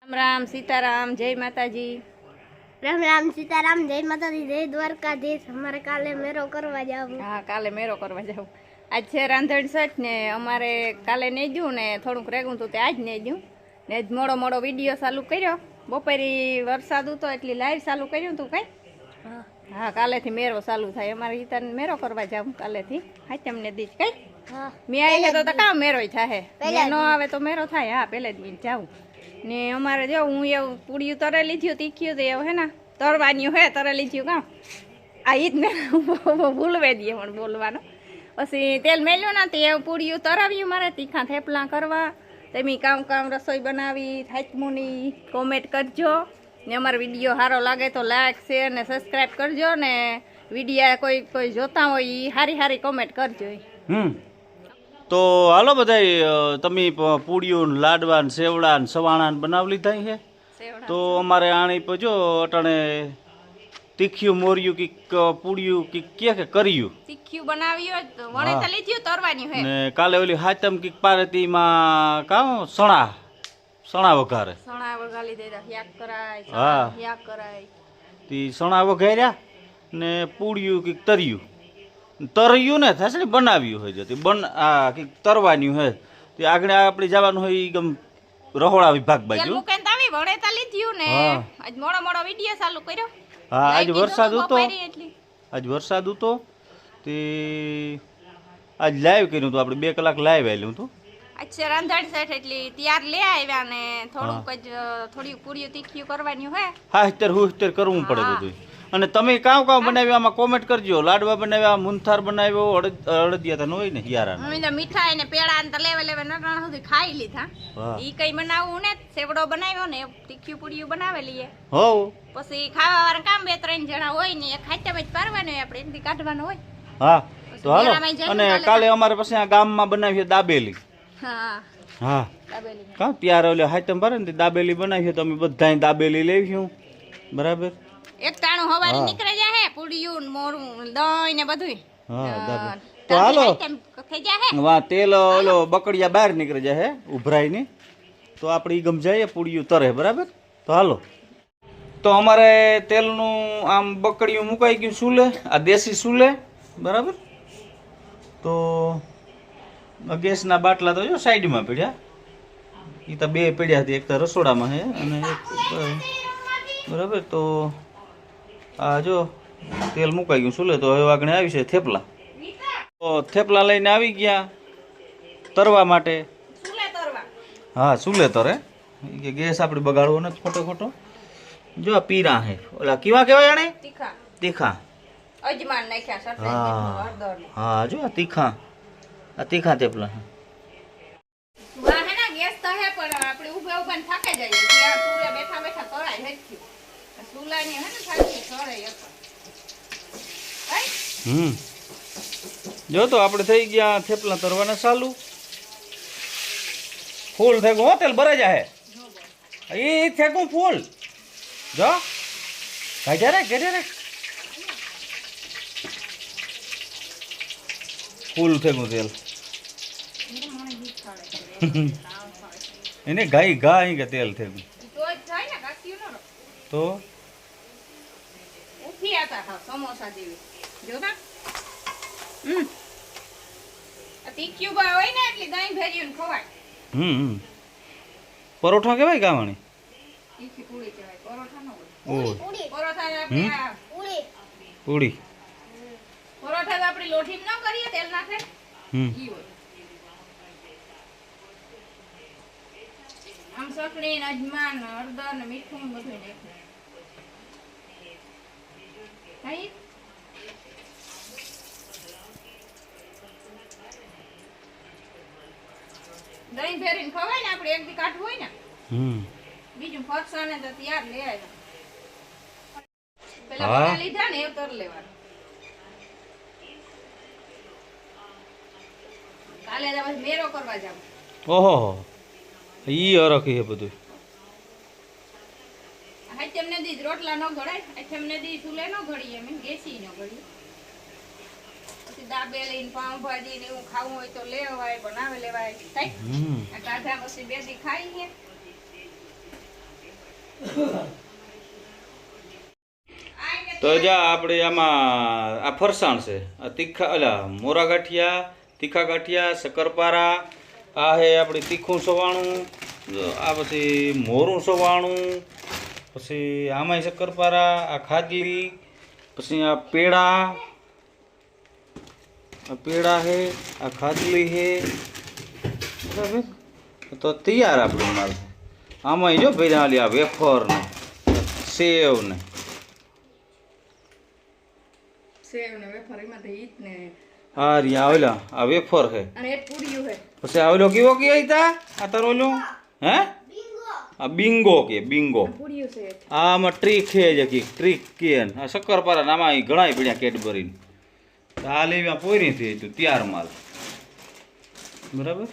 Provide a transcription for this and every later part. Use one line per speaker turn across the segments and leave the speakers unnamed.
રામ રામ સીતારામ જય માતાજી।
राम राम सीताराम जय माता दी जय द्वारकाधीश। हमारे काले मेरो करवा जाव।
हाँ काले मेरो करवा जाऊँ। आज छे रांधण सेट ने अमारे काले नहीं ज्यू ने थोड़ुंक रेगुं तो आज नहीं ज्यू ने मोड़ो मोड़ो विडियो चालू कर्यो। बपोरे वरसाद हतो एटले लाइव चालू कर्युं तू कई। हाँ काले थी मेरो चालू थाय। अमारे ईतन मेरो करवा जाऊँ काले थी। हाँ तमने दीज कई मैं आई तो का मेरो ही थाय मैं नो आवे तो मेरो थाय। हाँ पहले दिन जाऊँ ने अमारे जो हूँ एवं पूड़ी तरेली थी तीखी थी है ना तरवानी है तरेली थी का आ ईद ने भूलवे दिए पण बोलवानो पछी तेल मेल्यो ना ते पूड़ी तराव्યું मारे तीखा थेपला करवा तेमी काम काम रसोई बनावी थाचमुनी कमेंट करजो ने अमारो विडियो सारो लागे तो लाइक शेर ने सब्सक्राइब करजो ने विडियो कोई कोई जोता होय ई हारी हारी कमेंट करजो।
तो हालो बधाई तमी पूड़ियों लाडवा सेवड़ा सवाणा बनाव लीधा है। तो अमारे आणी पर जो अटाणे तीखियो मोरियो की पूड़ियों की क्या के करियो
तीखियो बनावियो वणे तली थी तरवानी है
ने काले ओली हातम की पारती में का सणा सणा
वघारी देदा याक कराय
हाँ
याक कराय
ती सणा वघार्या ने पूड़ियों की तरियो તરયું ને થશે ને બનાવ્યું હોય જતી બન આ કે તરવાની હોય તે આગળ આપણે જવાનું હોય ગમ રહોડા વિભાગ બાજુ
મુકેન તાવી વણેતા લીધ્યું ને આજ મોડો મોડો વિડિયો ચાલુ કર્યો।
હા આજ વરસાદ હતો આજ વરસાદ હતો તે આજ લાઈવ કર્યું તો આપણે 2 કલાક લાઈવ આલ્યું તો
અચ્છા રાંધણ સેટ એટલે તૈયાર લે આવ્યા ને થોડુંક જ થોડી પૂરીઓ તીખી કરવાની હોય।
હા હુસ્તર કરવું પડે બધું। અને તમે કાવ કાવ બનાવ્યા આમાં કોમેન્ટ કરજો। લાડવા બનાવ્યા મુંથાર બનાવ્યો અડદિયા તન હોય ને યારા
અમે તો મીઠાઈ ને પેડા ને લેવે લેવે નટણ સુધી ખાઈ લીધા। ઈ કઈ બનાવવું ને સેવડો બનાવ્યો ને તીખી પૂરીઓ બનાવેલી છે
હો
પછી ખાવા વાળા કામ 2-3 જણા હોય ને એક ખાઈતા જ પારવાનો હોય આપણે એથી કાઢવાનો હોય।
હા તો હાલો અને કાલે અમારે પાસે આ ગામમાં બનાવી છે દાબેલી।
હા
હા
દાબેલી
કા ત્યારે ઓલે હાઈતમ ભરે ને દાબેલી બનાવી છે તો અમે બધાય દાબેલી લેવીશું બરાબર।
એક ટાણું હવારે નીકળે જાહે પૂડીયું મોરું દહીં ને બધું।
હા દાબેલી તો હાલો
થઈ જાહે
વા તેલ ઓલો બકડિયા બહાર નીકળે જાહે ઉભરાઈ ની તો આપણે ઈ ગમ જાય પૂડીયું તરે બરાબર। તો હાલો તો અમારે તેલનું આમ બકડિયું મુકાઈ ગયું સુલે આ દેશી સુલે બરાબર। તો ગેસના બાટલા તો જો સાઈડમાં પડ્યા ઈ તો 2 પડ્યા હતી એક તો રસોડામાં હે અને એક બરાબર। તો આ જો તેલ મુકાઈ ગયું સુલે તો હવે આગળ આવી છે થેપલા। તો થેપલા લઈને આવી ગયા તરવા માટે
સુલે તરવા।
હા સુલે તરે કે ગેસ આપણે બગાડવો નથી ખોટો ખોટો। જો આ પીરા હે ઓલા કેવા કહેવાય આને
તીખા
તીખા
અજમાન નાખ્યા સફેદ મીઠું હળદર।
હા જો આ તીખા થેપલા
વાહ હે ના ગેસ તો હે પણ આપણે ઊભા ઊભા થાકે જઈએ ત્યાં સુલે બેઠા બેઠા તળાય હેઠી સુલાની હે ને થાકી તળાય હતો।
જો તો આપણે થઈ ગયા થેપલા તરવાના ચાલુ ફૂલ થઈ ગયો તેલ ભરાઈ જાય એ થેકું ફૂલ જો કાઢ્યા રે ઘેરે રે ફૂલ થઈ ગયું તેલ એને ગાઈ ગા અહીં કે તેલ થઈ ગયું તો
ઉઠી આતા હા સમોસા જેવી જોતા તીખ્યું બા હોય ને એટલે દહીં ભેર્યું ખવાય।
પરોઠા કેવાય ગાવાણી
તીખી પૂરી કહેવાય પરોઠા ન
ઓ
હોય પરોઠા આપણે
પૂરી
પરોઠા તો આપણે લોઠી ન કરીએ તેલ નાખે ઈ હોય આમ ચટણી ને અજમાન હળદર ને મીઠું બધું નાખે ખાઈ દહીં ભેરીને ખવાય ને આપણે એક દી કાઢવું હોય ને બીજું ફરસા ને તો તૈયાર લે આવ્યા પેલા બધા લીધા ને એ તર લેવાનું કાલે પછી મેરો કરવા જાવ।
ઓહો ઈ અરખ હે બધું
આ તેમને દી રોટલા ન ઘડાય આ તેમને દી ચૂલે ન ઘડી એમ ગેસી ન ઘડી પછી દાબેલી ને પાઉંભાજી ને એવું ખાવું હોય તો લેવાય બનાવે લેવાય થાય આ કાઢા પછી 2 દી ખાઈ હે
તો જા આપણે આમાં આ ફરસાણ છે, આ તીખા અલા મોરા ગાંઠિયા, તીખા ગાંઠિયા, શક્કરપારા, આ હે આપણે તીખું સવાણું, આ પછી મોરું સવાણું, પછી આમાંય શક્કરપારા, આ ખાજલી, પછી આ પેડા હે, આ ખાજલી હે, બરાબર. તો તૈયાર આપણું માલ. આમાંય જો ભાઈ આલી આ વેફર ને સેવ ને હા રી આવેલા આ વેફર છે પછી આવેલો કેવો કે તા આ તારો ઓલો હે આ બિંગો કે બિંગો આમાં ટ્રીક છે જે કે ટ્રીક કે આ શક્કરપારા નામાં ઘણા પડ્યા કેડબરી આ લેવા પોરી થઈ તું તૈયાર માલ બરાબર.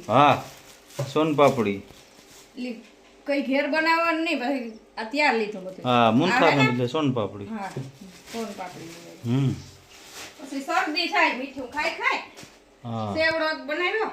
હા સોન પાપડી
કઈ ઘેર બનાવવાનું નહીં ભાઈ આ તૈયાર લીધું બધું.
હા મુંઠા ને બદલે સોન પાપડી.
હા સોન પાપડી. પછી શરદી થાય મીઠું ખાય. હા સેવડો બનાવ્યો.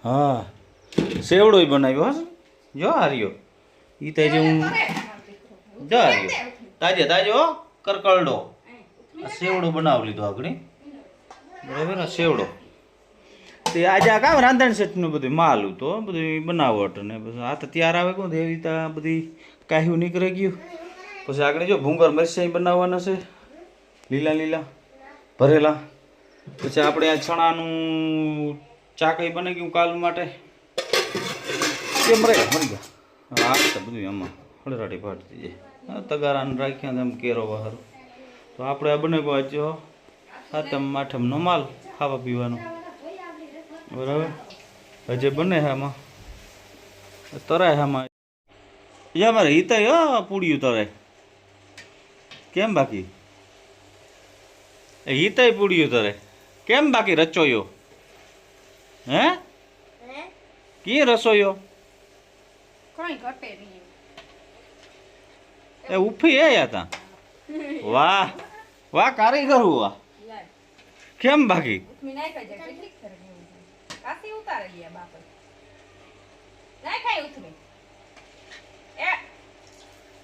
હા
સેવડોય બનાવ્યો હે જો હાર્યો ઈ તે જે હું જો હાર્યો તાજો કરકરડો આ સેવડો બનાવી લીધો આગળ બરાબર. આ સેવડો તે આજે આ કામ રાંધણ સેટ નું બધું માલ તો બધું બનાવટ ને પછી આ તો તૈયાર આવે કોણ એવી રીતે બધી કાહ્યું નીકળી ગયું. પછી આગળ જો ભૂંગર મરચાઈ બનાવવાના છે લીલા ભરેલા. પછી આપણે આ ચણાનું ચાકઈ બની ગયું કાલ માટે કેમ રે મરી ગયા હા તો બધું એમાં હળરાટી ફાટતી જાય તગારાને રાખ્યા એમ કેરો બહાર. તો આપણે આ બને જો સાતમ આઠમનો માલ ખાવા પીવાનો બરાબર. હજે બને છે આમાં તરાય આમાં મારે હિતાય હો પૂડ્યું તરાય કેમ બાકી હિતાય પૂડ્યું તરાય કેમ બાકી રચોયો હે કી રસોયો
કઈ ઘટે નહીં
એ ઉફી હે તા વાહ કારીગર હુઆ કેમ બાકી
ઉઠમી નાઈ ખાઈ જાય ઠીક કરે કાસી ઉતારે ગયા બાપ નાઈ ખાઈ ઉઠમી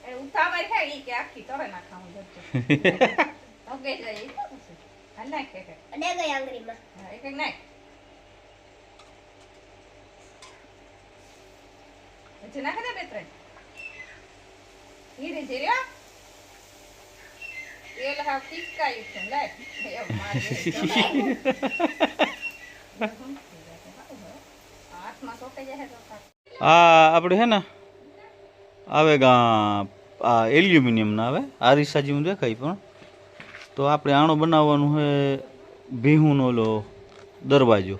એ ઉઠા મારી ખાઈ ઈ કે આખી તરે ના ખાવું જતો ઓકે જાય ઈ પછી હાલ નાઈ કે
અડે ગઈ આંગળીમાં
હા એક નાઈ એટલે નાખે દે બેત્રે હીરે જેર્યા એ લહા ટીકાઈ છે લે એ મારે હાથમાં સોટે જાય તો
આ આપણે હે ને આવે આ એલ્યુમિનિયમ ના આવે આરીસા જેવું દેખાય પણ તો આપણે આણો બનાવવાનું છે ભીહુંનો ઓલો દરવાજો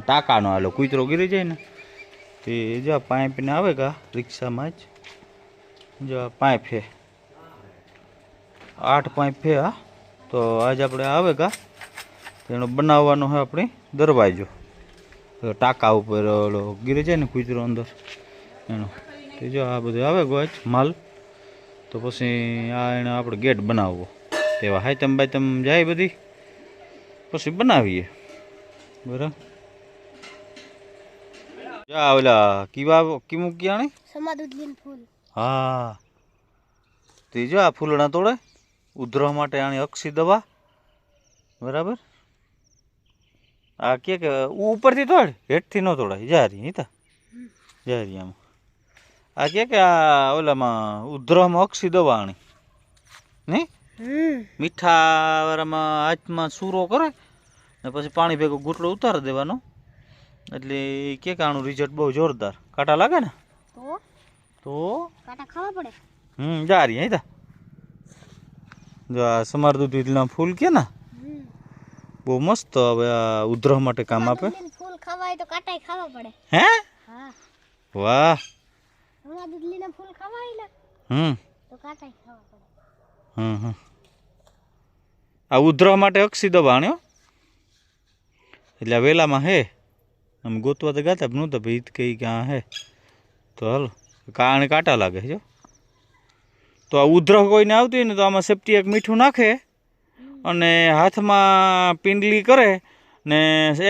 ટાંકાનો આલો કૂતરો ગીરી જાય ને તે જો પાઇપ ને આવે કા રિક્ષામાં જ જો પાઇપ છે 8 પાઇપ છે આ. તો આજ આપણે આવે કા એનો બનાવવાનો છે આપણે દરવાજો ટાંકા ઉપર ઓલો ગીરી જાય ને કૂતરો અંદર એનો તે જો આ બધું આવે ગોચ માલ. તો પછી આ એને આપણે ગેટ બનાવવો તેવા હાયતમ બાયતમ જાય બધી પછી બનાવીએ બરાબર. જા ઓલા કી મૂક્યા
સમાદુદ્દીન ફૂલ
હા તે જો આ ફૂલડા તોડે ઉધરવા માટે આની અક્ષી દવા બરાબર. આ કે ઉપરથી તોડ હેઠથી ન તોડાય જારી નહીં તા જારી આમાં આ કે આ ઓલામાં ઉધરવામાં અક્ષી દવા આણી નહીં મીઠા વાળામાં હાથમાં સૂરો કરે ને પછી પાણી ભેગો ગુટલો ઉતારી દેવાનો એટલે કે આનું રિઝલ્ટ બહુ જોરદાર. કાંટા લાગે ને તો
કાંટા ખાવા પડે
જારી અહીં તા જો આ સમારદૂધના ફૂલ કે ને બહુ મસ્ત હવે આ ઉધરહ માટે કામ આપે.
ફૂલ ખવાય તો કાંટાય ખાવા પડે
હે
હા
વાહ
સમાદુદ્દીના ફૂલ ખવાય ને તો કાંટાય ખાવા પડે.
આ ઉધરહ માટે અક્ષી દવા આણ્યો એટલે આ વેલામાં હે અમે ગોતવા તો ગાતા પણ નહોતા ભાઈ કઈ ક્યાં હે તો હાલો કારણે કાંટા લાગે જો. તો આ ઉધરહ કોઈને આવતી હોય ને તો આમાં સેફ્ટી એક મીઠું નાખે અને હાથમાં પિંડલી કરે ને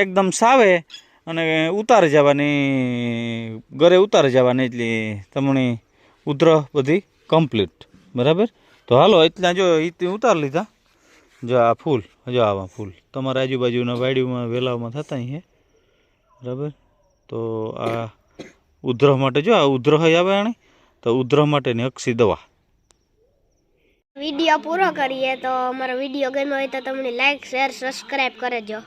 એકદમ સાવે અને ઉતારે જવાની ઘરે ઉતારે જવાની એટલે તમને ઉધરહ બધી કમ્પ્લીટ બરાબર. તો હાલો એટલા જો એ ઉતારી લીધા. જો આ ફૂલ, જો આવા ફૂલ તમારા આજુબાજુના વાડીઓમાં વેલાઓમાં થતા છે બરાબર. તો આ ઉધરહ માટે જો આ ઉધરહ આવે આણે તો ઉધરહ માટેની અક્ષી દવા.
વિડીયો પૂરો કરીએ તો અમારો વિડીયો ગમ્યો હોય તો તમને લાઈક શેર સબસ્ક્રાઈબ કરજો.